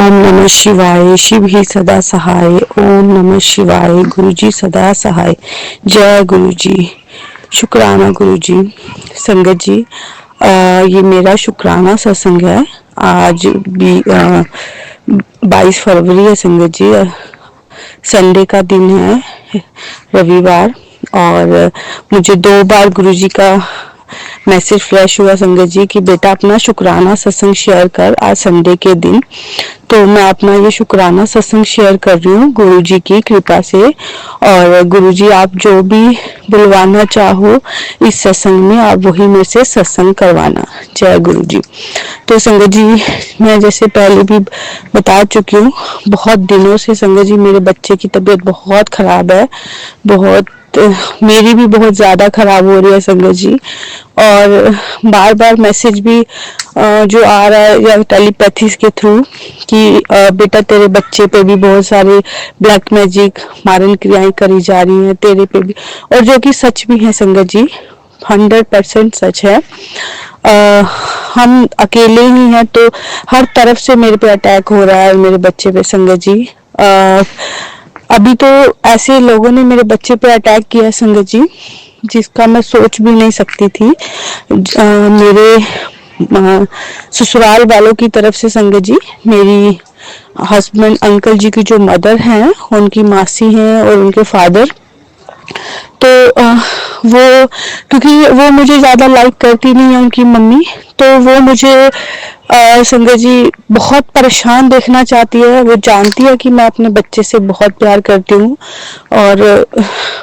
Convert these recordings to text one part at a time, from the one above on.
ओम नमः शिवाय। शिव ही सदा सहाय। ओम नमः शिवाय। गुरु जी सदा सहाय। जय गुरु जी। शुक्राना गुरु जी। संगत जी, ये मेरा शुक्राना सत्संग है। आज भी 22 फरवरी है संगत जी। संडे का दिन है, रविवार। और मुझे 2 बार गुरु जी का मैसेज फ्लैश हुआ संगत जी कि बेटा अपना शुक्राना सत्संग शेयर कर आज संडे के दिन। तो मैं अपना ये शुक्राना सत्संग शेयर कर रही हूँ गुरु जी की कृपा से। और गुरु जी आप जो भी बुलवाना चाहो इस सत्संग में आप वही मेरे से सत्संग करवाना। जय गुरु जी। तो संगत जी, मैं जैसे पहले भी बता चुकी हूँ, बहुत दिनों से संगत जी मेरे बच्चे की तबीयत बहुत खराब है। बहुत मेरी भी बहुत ज़्यादा खराब हो रही है संगत जी। और बार बार मैसेज भी जो आ रहा है या टेलीपैथी के थ्रू कि बेटा तेरे बच्चे पे भी बहुत सारे ब्लैक मैजिक मारन क्रियाएं करी जा रही हैं तेरे पे भी, और जो कि सच भी है संगत जी, 100% सच है। हम अकेले ही हैं तो हर तरफ से मेरे पे अटैक हो रहा है मेरे बच्चे पे संगत जी। अभी तो ऐसे लोगों ने मेरे बच्चे पे अटैक किया संगत जी जिसका मैं सोच भी नहीं सकती थी। मेरे ससुराल वालों की तरफ से संगत जी, मेरी हस्बैंड अंकल जी की जो मदर हैं उनकी मासी हैं और उनके फादर। तो वो क्योंकि वो मुझे ज़्यादा लाइक करती नहीं है उनकी मम्मी, तो वो मुझे संगत जी बहुत परेशान देखना चाहती है। वो जानती है कि मैं अपने बच्चे से बहुत प्यार करती हूँ और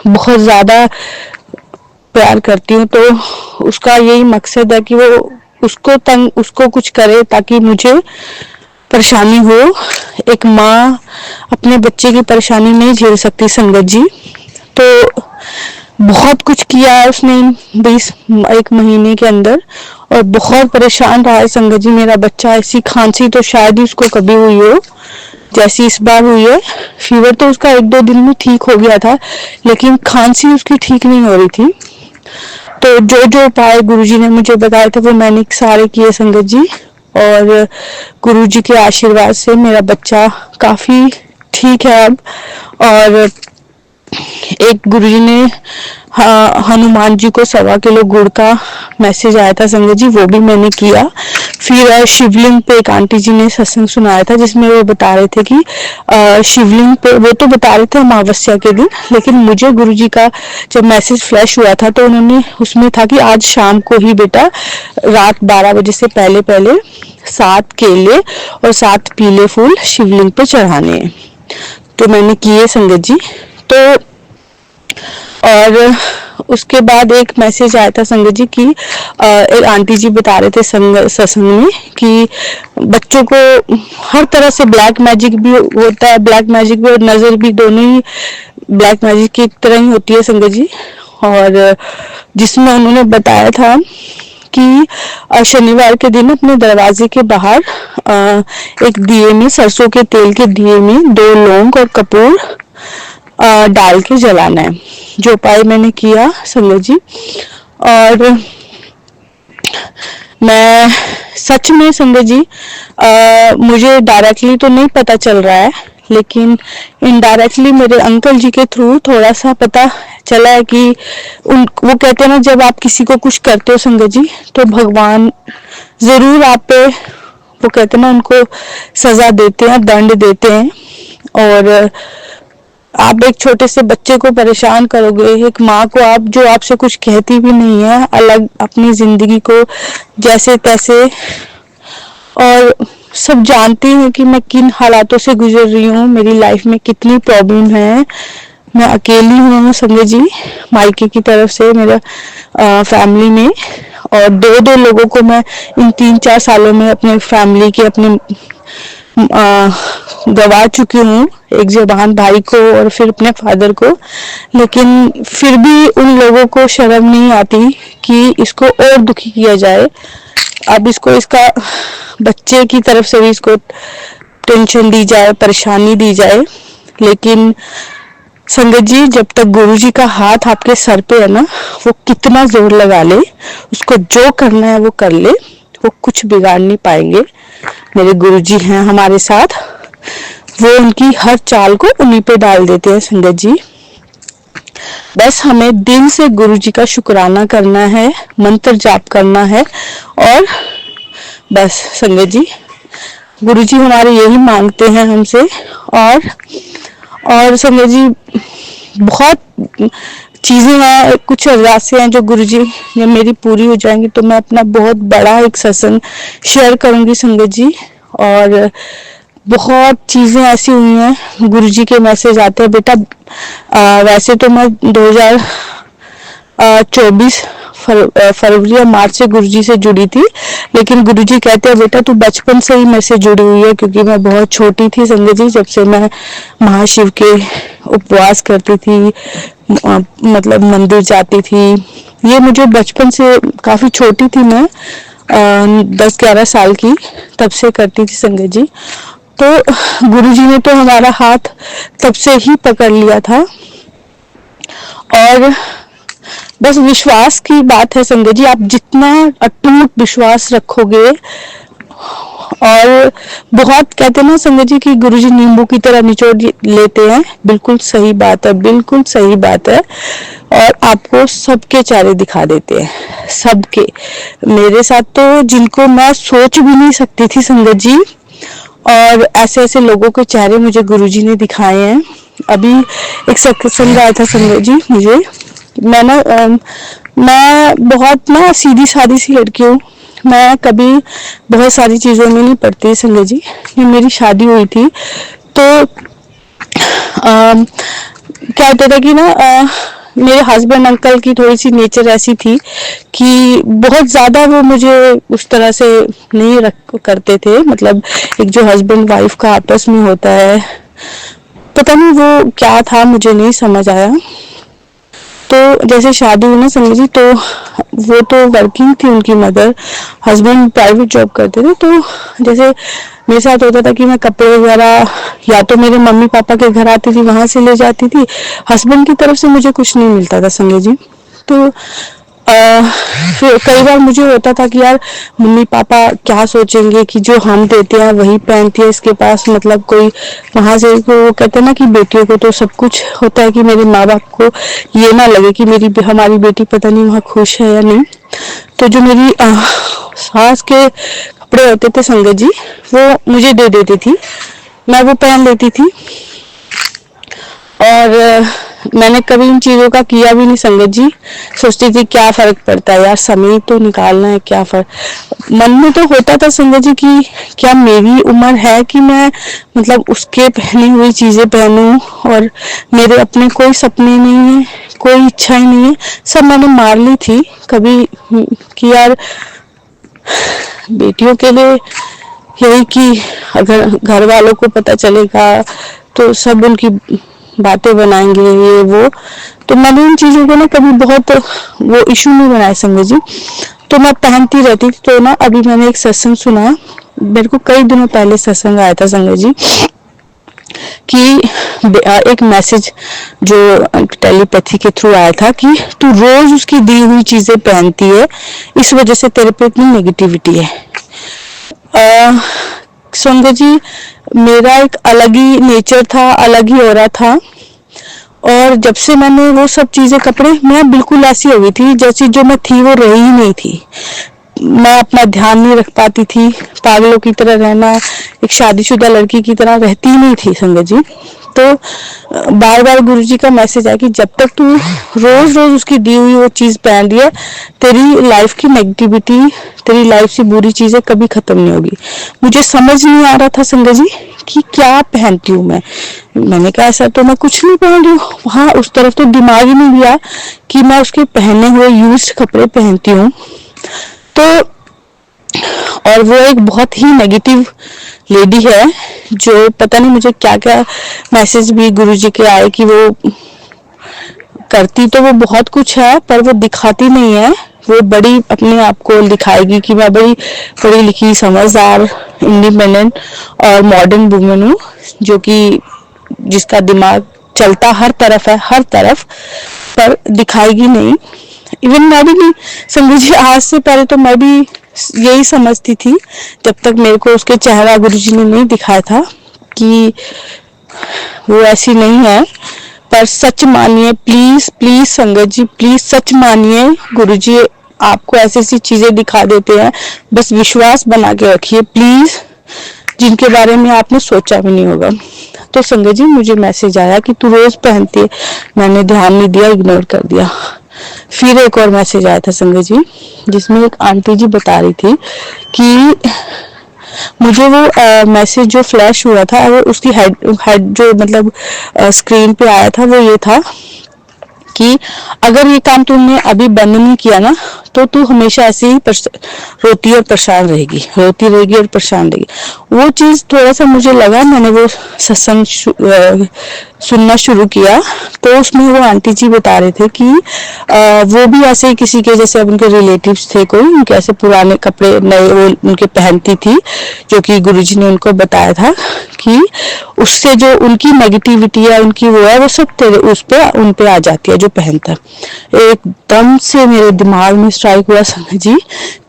बहुत ज़्यादा प्यार करती हूँ। तो उसका यही मकसद है कि वो उसको कुछ करे ताकि मुझे परेशानी हो। एक माँ अपने बच्चे की परेशानी नहीं झेल सकती संगत जी। तो बहुत कुछ किया है उसने 1 महीने के अंदर और बहुत परेशान रहा है संगत जी मेरा बच्चा। ऐसी खांसी तो शायद ही उसको कभी हुई हो जैसी इस बार हुई है। फीवर तो उसका 1-2 दिन में ठीक हो गया था, लेकिन खांसी उसकी ठीक नहीं हो रही थी। तो जो जो उपाय गुरुजी ने मुझे बताए थे वो मैंने सारे किए संगत जी। और गुरुजी के आशीर्वाद से मेरा बच्चा काफी ठीक है अब। और एक गुरुजी ने हनुमान जी को 1.25 किलो गुड़ का मैसेज आया था संगत जी, वो भी मैंने किया। फिर शिवलिंग पे एक आंटी जी ने सत्संग सुनाया था जिसमें वो बता रहे थे कि शिवलिंग पे, वो तो बता रहे थे अमावस्या के दिन, लेकिन मुझे गुरुजी का जब मैसेज फ्लैश हुआ था तो उन्होंने उसमें था कि आज शाम को ही बेटा रात 12 बजे से पहले पहले 7 केले और 7 पीले फूल शिवलिंग पे चढ़ाने हैं। तो मैंने किए संगत जी। तो और उसके बाद एक मैसेज आया था संगत जी की एक आंटी जी बता रहे थे सत्संग में कि बच्चों को हर तरह से ब्लैक मैजिक भी होता है, ब्लैक मैजिक भी और नजर भी, दोनों ही ब्लैक मैजिक की तरह ही होती है संगत जी। और जिसमें उन्होंने बताया था कि शनिवार के दिन अपने दरवाजे के बाहर एक दिए में, सरसों के तेल के दिए में 2 लौंग और कपूर डाल के जलाना है। जो उपाय मैंने किया संगत जी। और मैं सच में संगत जी मुझे डायरेक्टली तो नहीं पता चल रहा है, लेकिन इनडायरेक्टली मेरे अंकल जी के थ्रू थोड़ा सा पता चला है कि वो कहते हैं ना, जब आप किसी को कुछ करते हो संगत जी तो भगवान जरूर आप पे, वो कहते हैं ना, उनको सजा देते हैं, दंड देते हैं। और आप एक छोटे से बच्चे को परेशान करोगे, एक माँ को आप जो आपसे कुछ कहती भी नहीं है, अलग अपनी जिंदगी को जैसे तैसे, और सब जानती हैं कि मैं किन हालातों से गुजर रही हूँ, मेरी लाइफ में कितनी प्रॉब्लम है। मैं अकेली हूँ संगत जी मायके की तरफ से, मेरा फैमिली में। और 2-2 लोगों को मैं इन 3-4 सालों में अपने फैमिली के अपने गवा चुकी हूँ, एक जवान भाई को और फिर अपने फादर को। लेकिन फिर भी उन लोगों को शर्म नहीं आती कि इसको और दुखी किया जाए। अब इसको इसका बच्चे की तरफ से भी इसको टेंशन दी जाए, परेशानी दी जाए। लेकिन संगत जी जब तक गुरुजी का हाथ आपके सर पे है ना, वो कितना जोर लगा ले, उसको जो करना है वो कर ले, वो कुछ बिगाड़ नहीं पाएंगे। मेरे गुरुजी हैं हमारे साथ। वो उनकी हर चाल को उन्हीं पे डाल देते हैं संगत जी। बस हमें दिल से गुरु जी का शुक्राना करना है, मंत्र जाप करना है, और बस संगत जी गुरु जी हमारे यही मांगते हैं हमसे। और संगत जी बहुत चीजें हैं, कुछ अरदासें हैं जो गुरु जी जब मेरी पूरी हो जाएंगी तो मैं अपना बहुत बड़ा एक सत्संग शेयर करूंगी संगत जी। और बहुत चीजें ऐसी हुई हैं, गुरु जी के मैसेज आते हैं बेटा। वैसे तो मैं 2024 फरवरी या मार्च से गुरुजी से जुड़ी थी, लेकिन गुरुजी कहते हैं बेटा तू बचपन से ही मेरे से जुड़ी हुई है, क्योंकि मैं बहुत छोटी थी संगत जी जब से मैं महाशिव के उपवास करती थी, मतलब मंदिर जाती थी। ये मुझे बचपन से, काफी छोटी थी मैं, 10-11 साल की, तब से करती थी संगत जी। तो गुरुजी ने तो हमारा हाथ तब से ही पकड़ लिया था। और बस विश्वास की बात है संगत जी, आप जितना अटूट विश्वास रखोगे, और बहुत कहते हैं ना संगत जी कि गुरुजी नींबू की तरह निचोड़ लेते हैं, बिल्कुल सही बात है, बिल्कुल सही बात है। और आपको सबके चेहरे दिखा देते हैं, सबके। मेरे साथ तो जिनको मैं सोच भी नहीं सकती थी संगत जी, और ऐसे ऐसे लोगों के चेहरे मुझे गुरुजी ने दिखाए हैं। अभी एक सत्संग आया था संगत जी मुझे, मैं बहुत ना सीधी सादी सी लड़की हूँ, मैं कभी बहुत सारी चीजों में नहीं पड़ती संगत जी। मेरी शादी हुई थी तो क्या होता था कि ना मेरे हस्बैंड अंकल की थोड़ी सी नेचर ऐसी थी कि बहुत ज्यादा वो मुझे उस तरह से नहीं रख करते थे। मतलब एक जो हस्बैंड वाइफ का आपस में होता है, पता नहीं वो क्या था, मुझे नहीं समझ आया। तो जैसे शादी हुई ना संगत जी, तो वो तो वर्किंग थी उनकी मदर, हस्बैंड प्राइवेट जॉब करते थे। तो जैसे मेरे साथ होता था कि मैं कपड़े वगैरह या तो मेरे मम्मी पापा के घर आती थी, वहां से ले जाती थी, हस्बैंड की तरफ से मुझे कुछ नहीं मिलता था संगत जी। तो फिर कई बार मुझे होता था कि यार मम्मी पापा क्या सोचेंगे कि जो हम देते हैं वही पहनती है, इसके पास मतलब कोई वहां से वो कहते हैं ना कि बेटियों को तो सब कुछ होता है, कि मेरे माँ बाप को ये ना लगे कि हमारी बेटी पता नहीं वहाँ खुश है या नहीं। तो जो मेरी सास के कपड़े होते थे संगत जी, वो मुझे दे देती थी, मैं वो पहन लेती थी। और मैंने कभी इन चीजों का किया भी नहीं संगत जी, सोचती थी क्या फर्क पड़ता है यार, समय तो निकालना है, क्या फर्क। मन में तो होता था संगत जी कि क्या मेरी उम्र है कि मैं मतलब उसके पहनी हुई चीजें पहनूं, और मेरे अपने कोई सपने नहीं है, कोई इच्छा ही नहीं है, सब मैंने मार ली थी कभी कि यार बेटियों के लिए यही कि अगर घर वालों को पता चलेगा तो सब उनकी बातें बनाएंगे ये वो। तो मैंने इन चीजों को ना कभी बहुत वो इशू नहीं बनाया संगत जी, तो मैं पहनती रहती थी। तो ना अभी मैंने एक सत्संग सुना, मेरे को कई दिनों पहले सत्संग आया था संगत जी, कि एक मैसेज जो टेलीपैथी के थ्रू आया था कि तू रोज उसकी दी हुई चीजें पहनती है, इस वजह से तेरे पे इतनी नेगेटिविटी है। संगत जी मेरा एक अलग ही नेचर था, अलग ही हो रहा था, और जब से मैंने वो सब चीजें कपड़े, मैं बिल्कुल ऐसी हो गई थी जैसी जो मैं थी वो रही ही नहीं थी। मैं अपना ध्यान नहीं रख पाती थी, पागलों की तरह रहना, एक शादीशुदा लड़की की तरह रहती ही नहीं थी संगत जी। तो बार बार गुरुजी का मैसेज आया कि जब तक तू रोज रोज उसकी दी हुई वो चीज पहन रही है, तेरी लाइफ की नेगेटिविटी, तेरी लाइफ से बुरी चीजें कभी खत्म नहीं होगी। मुझे समझ नहीं आ रहा था संगत जी कि क्या पहनती हूँ मैंने कहा ऐसा तो मैं कुछ नहीं पहन रही हूँ। हाँ, उस तरफ तो दिमाग ही नहीं गया कि मैं उसके पहने हुए यूज्ड कपड़े पहनती हूँ। तो और वो एक बहुत ही नेगेटिव लेडी है, जो पता नहीं मुझे क्या क्या मैसेज भी गुरुजी के आए कि वो करती तो वो बहुत कुछ है पर वो दिखाती नहीं है। वो बड़ी अपने आप को दिखाएगी कि मैं बड़ी पढ़ी लिखी, समझदार, इंडिपेंडेंट और मॉडर्न वुमेन हूँ, जो कि जिसका दिमाग चलता हर तरफ है, हर तरफ, पर दिखाएगी नहीं। इवन मैं भी नहीं संगत जी, आज से पहले तो मैं भी यही समझती थी जब तक मेरे को उसके चेहरा गुरुजी ने नहीं दिखाया था कि वो ऐसी नहीं है, पर सच मानिए प्लीज प्लीज संगत जी, प्लीज सच मानिए। गुरुजी आपको ऐसी ऐसी चीजें दिखा देते हैं, बस विश्वास बना के रखिए प्लीज, जिनके बारे में आपने सोचा भी नहीं होगा। तो संगत जी मुझे मैसेज आया कि तू रोज पहनती है, मैंने ध्यान नहीं दिया, इग्नोर कर दिया। फिर एक और मैसेज आया था संगत जी, जिसमें एक आंटी जी बता रही थी कि मुझे वो मैसेज जो फ्लैश हुआ था, वो उसकी हेड जो मतलब स्क्रीन पे आया था, वो ये था कि अगर ये काम तुमने अभी बंद नहीं किया ना, तो तू हमेशा ऐसे ही रोती और परेशान रहेगी, रोती रहेगी और परेशान रहेगी। वो चीज थोड़ा सा मुझे लगा, मैंने वो सत्संग सुनना शुरू किया, तो उसमें वो आंटी जी बता रहे थे कि वो भी ऐसे ही किसी के, जैसे अब उनके रिलेटिव्स थे कोई, उनके ऐसे पुराने कपड़े नए वो उनके पहनती थी, जो कि गुरुजी ने उनको बताया था कि उससे जो उनकी नेगेटिविटी है, उनकी वो है, वो सब तेरे उस पे उन पे आ जाती है जो पहनता है। एकदम से मेरे दिमाग में स्ट्राइक हुआ संगत जी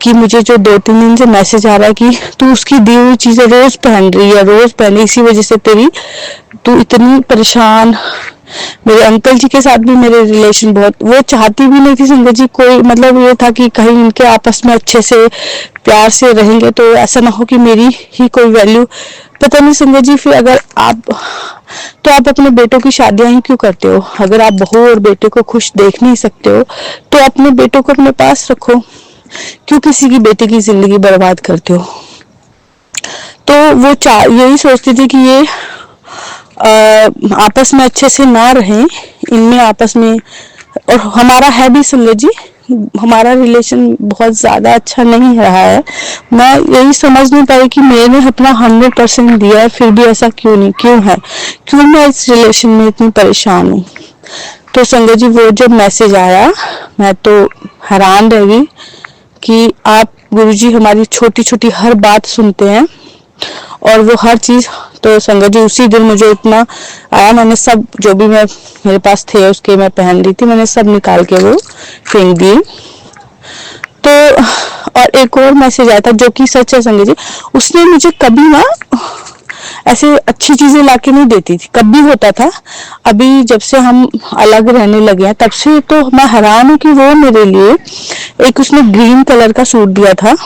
कि मुझे जो 2-3 दिन से मैसेज आ रहा है कि तू उसकी दी हुई चीजें रोज पहन रही है, रोज पहन रही, इसी वजह से तेरी तू इतनी परेशान। मेरे अंकल जी के साथ भी मेरे रिलेशन बहुत, वो चाहती भी नहीं थी संगत जी, कोई मतलब ये था कि कहीं इनके आपस में अच्छे से प्यार से रहेंगे तो ऐसा ना हो कि मेरी ही कोई वैल्यू, पता नहीं संगत जी। फिर अगर आप, तो आप अपने बेटों की शादियां ही क्यों करते हो? अगर आप बहू और बेटे को खुश देख नहीं सकते हो तो अपने बेटों को अपने पास रखो, क्यों किसी की बेटे की जिंदगी बर्बाद करते हो? तो वो यही सोचती थी कि ये आपस में अच्छे से ना रहें, इनमें आपस में, और हमारा है भी संगत जी, हमारा रिलेशन बहुत ज्यादा अच्छा नहीं रहा है। मैं यही समझ नहीं पाई कि मैंने अपना 100% दिया है, फिर भी ऐसा क्यों नहीं, क्यों है, क्यों मैं इस रिलेशन में इतनी परेशान हूँ। तो संगत जी वो जब मैसेज आया, मैं तो हैरान रह गई कि आप गुरुजी हमारी छोटी छोटी हर बात सुनते हैं, और वो हर चीज। तो संगत जी उसी दिन मुझे इतना आया, मैंने सब जो भी मैं मेरे पास थे उसके मैं पहन रही थी, मैंने सब निकाल के वो फेंक दिए। तो और एक और मैसेज आया था जो कि सच है संगत जी, उसने मुझे कभी ना ऐसे अच्छी चीजें लाके नहीं देती थी, कभी होता था, अभी जब से हम अलग रहने लगे हैं तब से तो मैं हैरान हूँ कि वो मेरे लिए एक उसने ग्रीन कलर का सूट दिया था,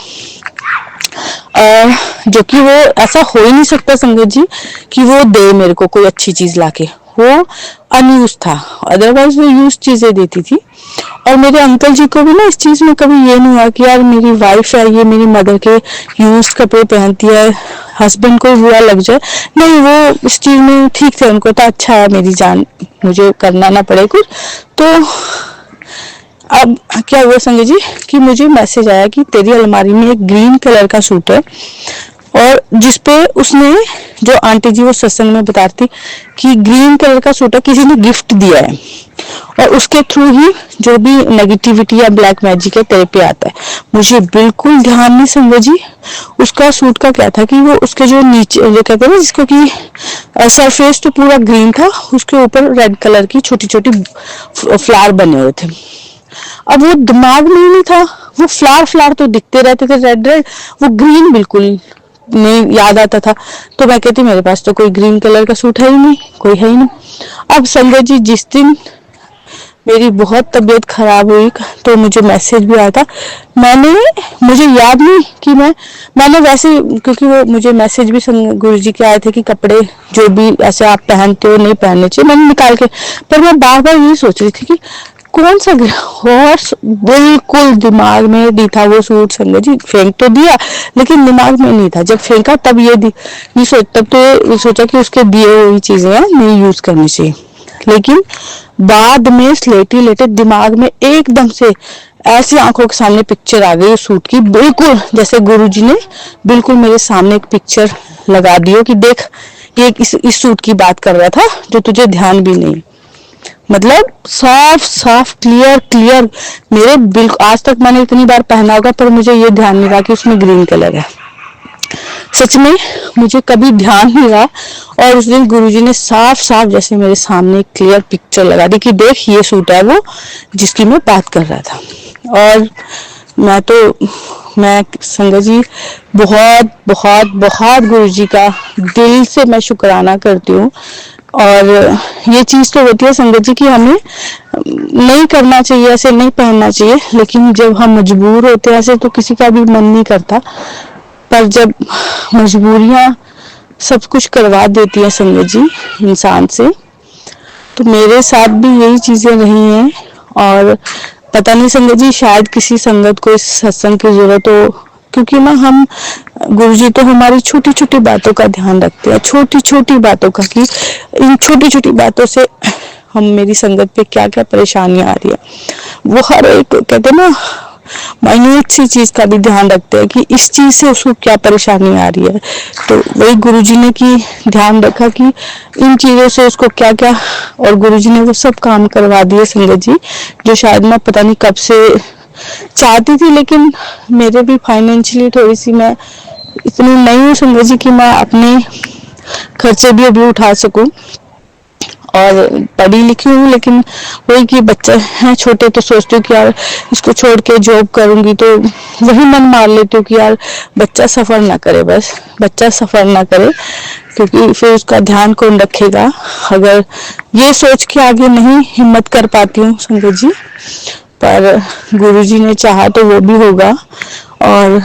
जो कि वो ऐसा हो ही नहीं सकता संगत जी कि वो दे मेरे को कोई अच्छी चीज लाके, वो अनयूज था, अदरवाइज वो यूज चीजें देती थी। और मेरे अंकल जी को भी ना इस चीज में कभी ये नहीं हुआ कि यार मेरी वाइफ है, ये मेरी मदर के यूज कपड़े पहनती है, हस्बैंड को बुरा लग जाए, नहीं, वो इस चीज में ठीक थे, उनको तो अच्छा है मेरी जान, मुझे करना ना पड़े कुछ। तो अब क्या हुआ संजय जी कि मुझे मैसेज आया कि तेरी अलमारी में एक ग्रीन कलर का सूट है, और जिसपे उसने, जो आंटी जी वो सत्संग में बताती कि ग्रीन कलर का सूट है, किसी ने गिफ्ट दिया है, और उसके थ्रू ही जो भी नेगेटिविटी या ब्लैक मैजिक है तेरे पे आता है। मुझे बिल्कुल ध्यान नहीं संजय जी उसका सूट का क्या था, कि वो उसके जो नीचे जो कहते हैं ना जिसको कि सरफेस तो पूरा ग्रीन था, उसके ऊपर रेड कलर की छोटी छोटी फ्लावर बने हुए थे। अब वो दिमाग में ही नहीं था, वो फ्लावर तो दिखते रहते थे रेड रेड, वो ग्रीन बिल्कुल नहीं याद आता था। तो मैं कहती मेरे पास तो कोई ग्रीन कलर का सूट है ही नहीं, कोई है ही नहीं। अब संजय जी जिस दिन मेरी बहुत तबीयत खराब हुई तो मुझे मैसेज भी आया था, मुझे याद नहीं कि मैंने वैसे, क्योंकि वो मुझे मैसेज भी गुरु जी के आए थे कि कपड़े जो भी ऐसे आप पहनते हो नहीं पहनने चाहिए, मैंने निकाल के, पर मैं बार बार यही सोच रही थी कि कौन सा हॉर्स, बिल्कुल दिमाग में नहीं था वो सूट संजय जी, फेंक तो दिया लेकिन दिमाग में नहीं था। जब फेंका तब ये नहीं तब तो ये सोचा कि उसके दिए हुई चीजें नहीं यूज करनी चाहिए, लेकिन बाद में स्लेटी लेटे दिमाग में एकदम से ऐसी आंखों के सामने पिक्चर आ गई उस सूट की, बिल्कुल जैसे गुरुजी ने बिल्कुल मेरे सामने एक पिक्चर लगा दी हो कि देख ये इस सूट की बात कर रहा था जो तुझे ध्यान भी नहीं। मतलब साफ साफ क्लियर मेरे बिल्कुल, आज तक मैंने इतनी बार पहना होगा पर मुझे ये ध्यान नहीं रहा कि उसमें ग्रीन कलर है, सच में मुझे कभी ध्यान नहीं रहा। और उस दिन गुरुजी ने साफ साफ जैसे मेरे सामने क्लियर पिक्चर लगा दी कि देख ये सूट है वो जिसकी मैं बात कर रहा था। और मैं तो मैं संगत जी बहुत बहुत बहुत गुरु जी का दिल से मैं शुक्राना करती हूँ। और ये चीज तो होती है संगत जी कि हमें नहीं करना चाहिए, ऐसे नहीं पहनना चाहिए, लेकिन जब हम मजबूर होते हैं ऐसे तो किसी का भी मन नहीं करता। पर जब मजबूरियां सब कुछ करवा देती है संगत जी इंसान से, तो मेरे साथ भी यही चीजें रही हैं। और पता नहीं संगत जी, शायद किसी संगत को इस सत्संग की जरूरत हो, क्योंकि ना हम गुरु जी तो हमारी छोटी छोटी बातों का ध्यान रखते हैं, छोटी छोटी बातों का, कि इन छोटी छोटी बातों से हम मेरी संगत पे क्या क्या परेशानियां आ रही है, वो हर एक कहते ना माइन्यूट सी चीज का भी ध्यान रखते हैं कि इस चीज से उसको क्या परेशानी आ रही है। तो वही गुरुजी ने की ध्यान रखा कि इन चीजों से उसको क्या क्या, और गुरुजी ने वो सब काम करवा दिए संगत जी, जो शायद मैं पता नहीं कब से चाहती थी, लेकिन मेरे भी फाइनेंशियली थोड़ी सी मैं इतनी नहीं हूँ संगत जी कि मैं अपने खर्चे भी अभी उठा सकूं। और पढ़ी लिखी हूँ, लेकिन वही कि बच्चे हैं छोटे, तो सोचती हूँ कि यार इसको छोड़ के जॉब करूंगी, तो वही मन मार लेती हूँ कि यार बच्चा सफर ना करे, बस बच्चा सफर ना करे, क्योंकि फिर उसका ध्यान कौन रखेगा। अगर ये सोच के आगे नहीं हिम्मत कर पाती हूँ संगत जी, पर गुरुजी ने चाहा तो वो भी होगा। और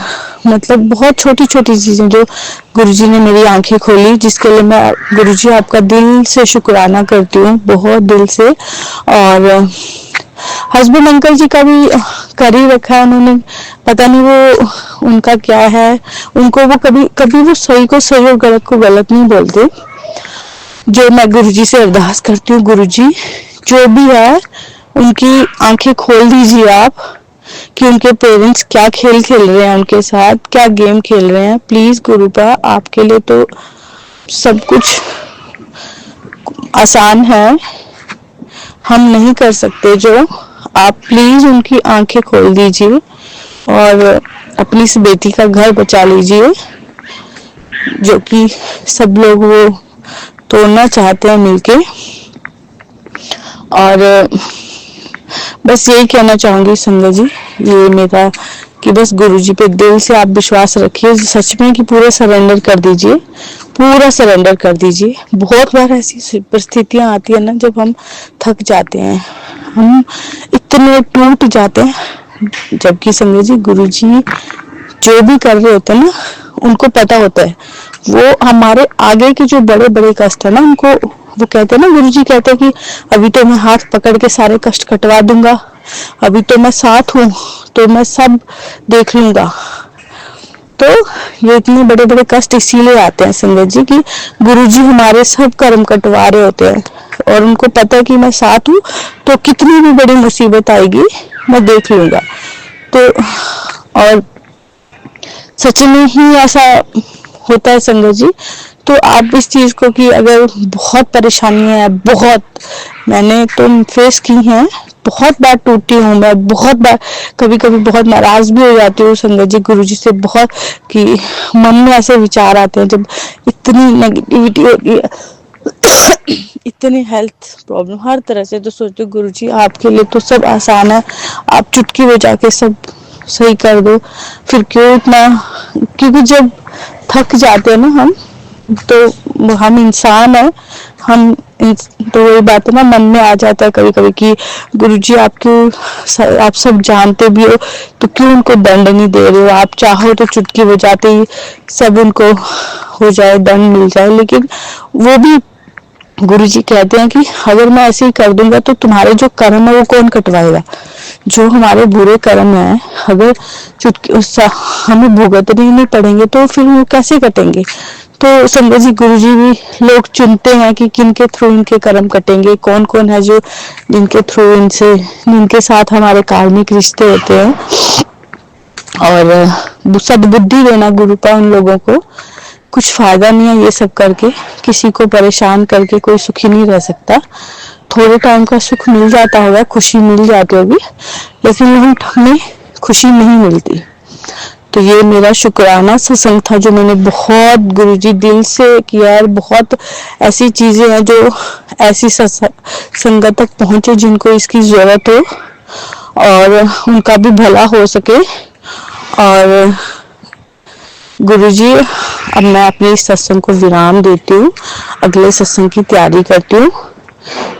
मतलब बहुत छोटी छोटी चीजें जो गुरुजी ने मेरी आंखें खोली, जिसके लिए मैं गुरुजी आपका दिल से शुक्राना करती हूँ, बहुत दिल से। और हस्बैंड अंकल जी का भी कर ही रखा है उन्होंने, पता नहीं वो उनका क्या है, उनको वो कभी कभी वो सही को सही और गलत को गलत नहीं बोलते। जो मैं गुरुजी से अरदास करती हूँ, गुरुजी जो भी है उनकी आंखें खोल दीजिए आप, कि उनके पेरेंट्स क्या खेल खेल रहे हैं, उनके साथ क्या गेम खेल रहे हैं। प्लीज गुरुपा, आपके लिए तो सब कुछ आसान है, हम नहीं कर सकते जो, आप प्लीज उनकी आंखें खोल दीजिए और अपनी इस बेटी का घर बचा लीजिए, जो कि सब लोग वो तोड़ना चाहते हैं मिलके। और बस यही कहना चाहूंगी संगत जी, ये मेरा कि बस गुरुजी पे दिल से आप विश्वास रखिए सच में, कि पूरा सरेंडर कर दीजिए, पूरा सरेंडर कर दीजिए। बहुत बार ऐसी परिस्थितियां आती है ना जब हम थक जाते हैं, हम इतने टूट जाते हैं, जबकि संगत जी गुरुजी जो भी कर रहे होते हैं ना, उनको पता होता है वो हमारे आगे के जो बड़े बड़े कष्ट है ना, उनको वो कहते हैं ना, गुरुजी कहते हैं कि अभी तो मैं हाथ पकड़ के सारे कष्ट कटवा दूंगा, अभी तो मैं साथ हूँ, तो मैं सब देख लूंगा। तो ये इतने बड़े बड़े कष्ट इसीलिए आते हैं संगत जी कि गुरुजी हमारे सब कर्म कटवा रहे होते हैं, और उनको पता है कि मैं साथ हूँ, तो कितनी भी बड़ी मुसीबत आएगी मैं देख लूंगा। तो और सच में ही ऐसा होता है संगत जी। तो आप इस चीज को कि अगर बहुत परेशानियां है, बहुत मैंने तो फेस की हैं, बहुत बार टूटी हूँ मैं, बहुत बार कभी कभी बहुत नाराज भी हो जाती हूँ संगत जी गुरुजी से, बहुत कि मन में ऐसे विचार आते हैं जब इतनी नेगेटिविटी होती है, इतनी हेल्थ प्रॉब्लम हर तरह से, तो सोचती हूँ गुरुजी आपके लिए तो सब आसान है, आप चुटकी बजा के सब सही कर दो, फिर क्यों इतना, क्योंकि जब थक जाते हैं ना हम, तो हम इंसान है, हम तो वही बात है ना, मन में आ जाता है कभी कभी कि गुरुजी आप क्यों, आप सब जानते भी हो तो क्यों उनको दंड नहीं दे रहे हो, आप चाहो तो चुटकी बजाते ही सब उनको हो जाए, दंड मिल जाए। लेकिन वो भी गुरुजी कहते हैं कि अगर मैं ऐसे ही कर दूंगा तो तुम्हारे जो कर्म है वो कौन कटवाएगा, जो हमारे बुरे कर्म है अगर चुटकी हमें भुगतने नहीं पड़ेंगे तो फिर वो कैसे कटेंगे। तो संगत जी गुरुजी भी लोग चुनते हैं कि किनके थ्रू इनके कर्म कटेंगे, कौन कौन है जो जिनके थ्रू इनसे जिनके साथ हमारे कार्मिक रिश्ते होते हैं, और सद्बुद्धि देना गुरुपा उन लोगों को। कुछ फायदा नहीं है ये सब करके, किसी को परेशान करके कोई सुखी नहीं रह सकता। थोड़े टाइम का सुख मिल जाता होगा, खुशी मिल जाती होगी, लेकिन हमें खुशी नहीं मिलती। तो ये मेरा शुक्राना सत्संग था जो मैंने बहुत गुरुजी दिल से किया है। बहुत ऐसी चीजें हैं जो ऐसी संगत तक पहुंचे जिनको इसकी जरूरत हो और उनका भी भला हो सके, और गुरुजी, अब मैं अपने इस सत्संग को विराम देती हूँ, अगले सत्संग की तैयारी करती हूँ।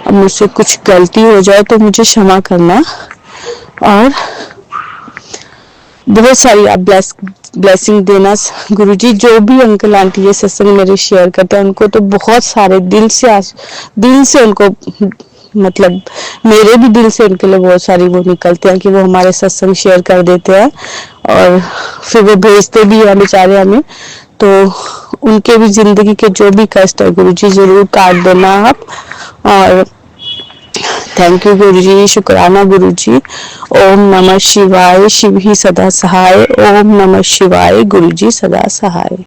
अब मुझसे कुछ गलती हो जाए तो मुझे क्षमा करना, और बहुत सारी आप ब्लेसिंग देना गुरुजी। जो भी अंकल आंटी ये सत्संग मेरे शेयर करते हैं उनको तो बहुत सारे दिल से उनको, मतलब मेरे भी दिल से उनके लिए बहुत सारी वो निकलते हैं कि वो हमारे सत्संग शेयर कर देते हैं और फिर वो भेजते भी हैं बेचारे हमें। तो उनके भी जिंदगी के जो भी कष्ट है गुरुजी जरूर काट देना आप। और थैंक यू गुरुजी, शुक्राना गुरुजी। ओम नमः शिवाय, शिव ही सदा सहाय। ओम नमः शिवाय, गुरुजी सदा सहाय।